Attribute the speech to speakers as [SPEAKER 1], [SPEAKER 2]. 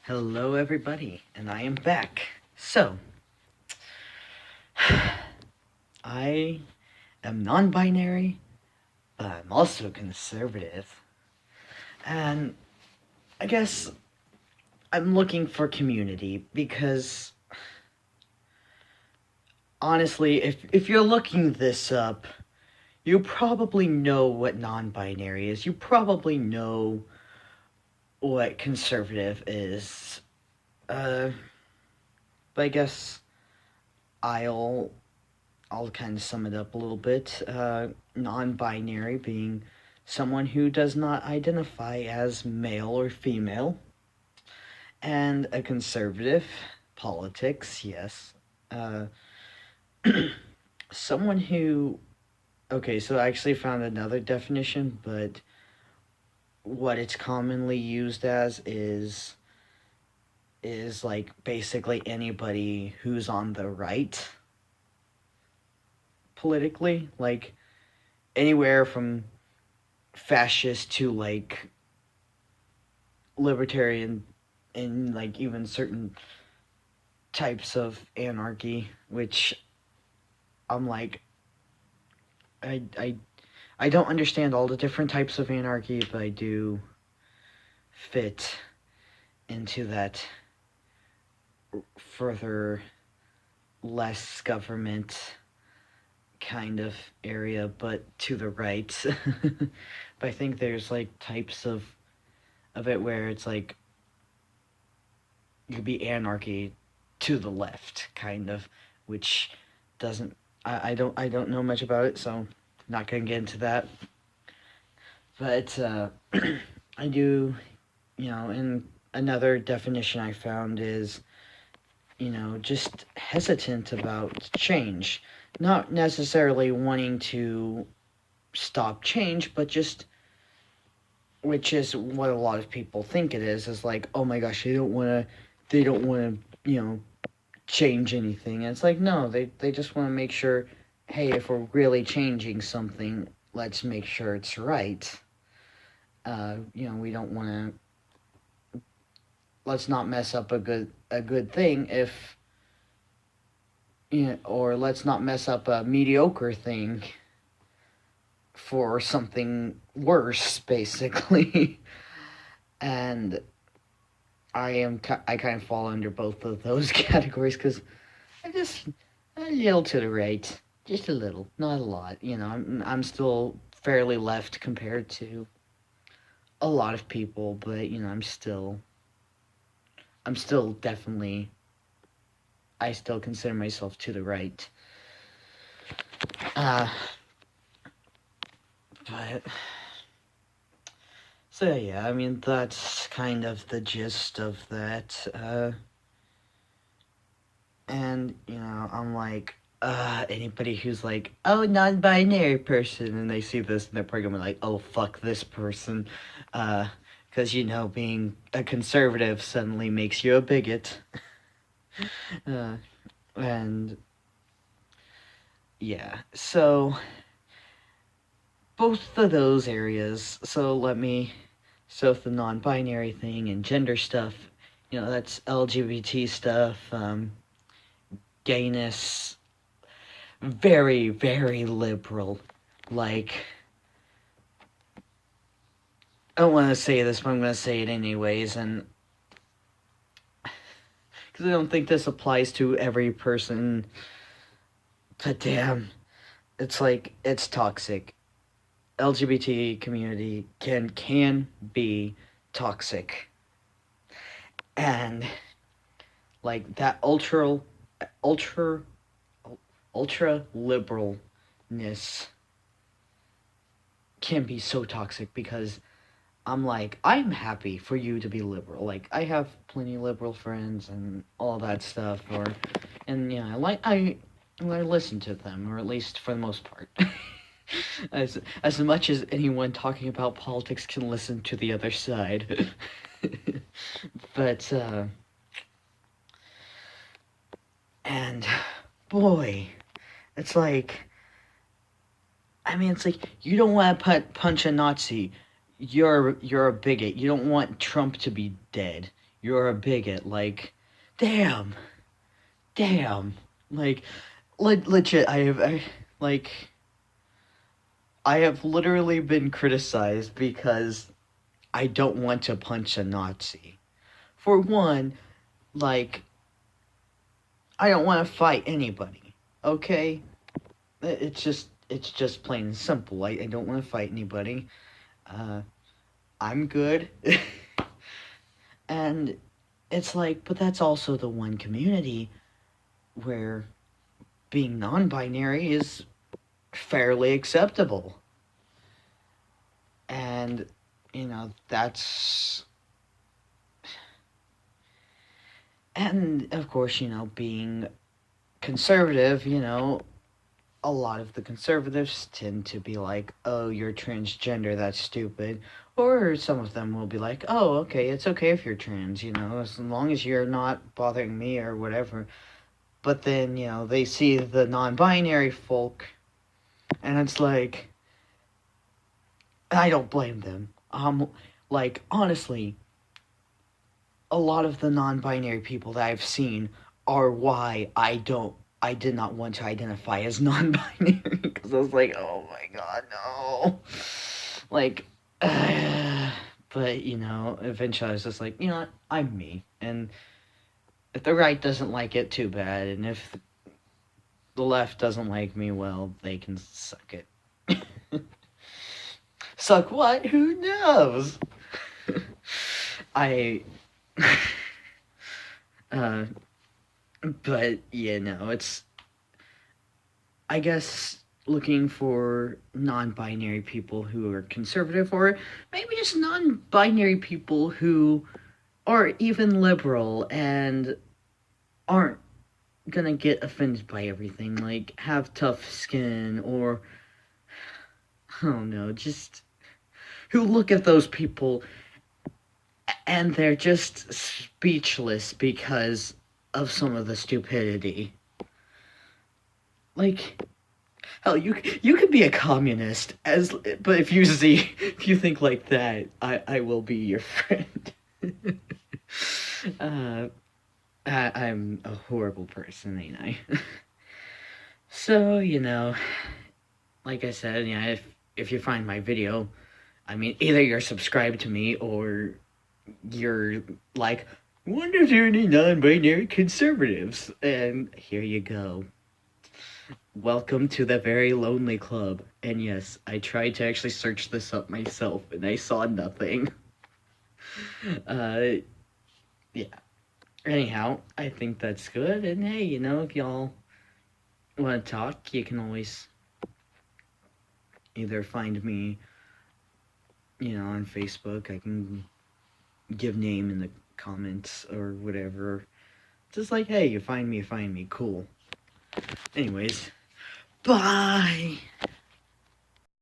[SPEAKER 1] Hello, everybody, and I am back. So, I am non binary, but I'm also conservative. And I guess I'm looking for community because, honestly, if you're looking this up, you probably know what non binary is. You probably know what conservative is. Uh, but I guess I'll I'll kind of sum it up a little bit. Non binary being someone who does not identify as male or female, and a conservative, politics, yes. Uh, someone who. Okay, so I actually found another definition, but what it's commonly used as is like basically anybody who's on the right politically, like anywhere from fascist to like libertarian and like even certain types of anarchy, which I'm like I I I don't understand all the different types of anarchy, but I do fit into that further less government kind of area, but to the right. But I think there's like types of it where it's like you could be anarchy to the left, kind of, which doesn't. I don't know much about it, so not gonna get into that. But I do, and another definition I found is, just hesitant about change, not necessarily wanting to stop change, but just which is what a lot of people think it is like, oh my gosh, they don't want to change anything. And it's like, no, they just want to make sure, hey, if we're really changing something, let's make sure it's right. We don't want to. Let's not mess up a good thing if or let's not mess up a mediocre thing for something worse, basically. And I kind of fall under both of those categories because I just a little to the right, just a little, not a lot. I'm still fairly left compared to a lot of people, but I'm still definitely I still consider myself to the right. Uh, but so yeah, I mean that's kind of the gist of that. And I'm like, anybody who's like, oh, non-binary person, and they see this and they're probably gonna be like, oh, fuck this person, because being a conservative suddenly makes you a bigot, and yeah, so both of those areas. So the non-binary thing and gender stuff, that's LGBT stuff, gayness, very, very liberal. Like, I don't want to say this, but I'm going to say it anyways, and because I don't think this applies to every person, but damn, it's like, it's toxic. LGBT community can be toxic. And, like, that ultra, ultra liberalness can be so toxic because I'm like, I'm happy for you to be liberal. Like, I have plenty of liberal friends and all that stuff, and I listen to them, or at least for the most part. As much as anyone talking about politics can listen to the other side. But, and boy, it's like, I mean, it's like, you don't want to punch a Nazi. You're a bigot. You don't want Trump to be dead. you're a bigot. Like, damn, damn. Like, legit, like, I have literally been criticized because I don't want to punch a Nazi. For one, like, I don't want to fight anybody, okay? It's just plain and simple. I don't want to fight anybody. Uh, I'm good. And it's like, but that's also the one community where being non-binary is fairly acceptable. And, that's... And, of course, being conservative, a lot of the conservatives tend to be like, oh, you're transgender, that's stupid. Or some of them will be like, oh, okay, it's okay if you're trans, as long as you're not bothering me or whatever. But then, they see the non-binary folk, and it's like, I don't blame them. Like, honestly, a lot of the non-binary people that I've seen are why I did not want to identify as non-binary, because I was like, oh my god, no. Like, but, eventually I was just like, you know what, I'm me. And if the right doesn't like it, too bad. And if the left doesn't like me, well, they can suck it. Suck what? Who knows? I... but, it's... I guess looking for non-binary people who are conservative, or maybe just non-binary people who are even liberal and aren't gonna get offended by everything, like have tough skin, or I don't know, just who look at those people and they're just speechless because of some of the stupidity. Like, hell, you could be a communist, but if you think like that, I will be your friend. I'm a horrible person, ain't I? So, like I said, yeah, if you find my video, I mean, either you're subscribed to me or you're like, wonder if there are any non-binary conservatives, and here you go. Welcome to the very lonely club. And yes, I tried to actually search this up myself, and I saw nothing. Yeah. Anyhow, I think that's good, and hey, if y'all want to talk, you can always either find me, on Facebook. I can give name in the comments or whatever. Just like, hey, you find me, cool. Anyways, bye!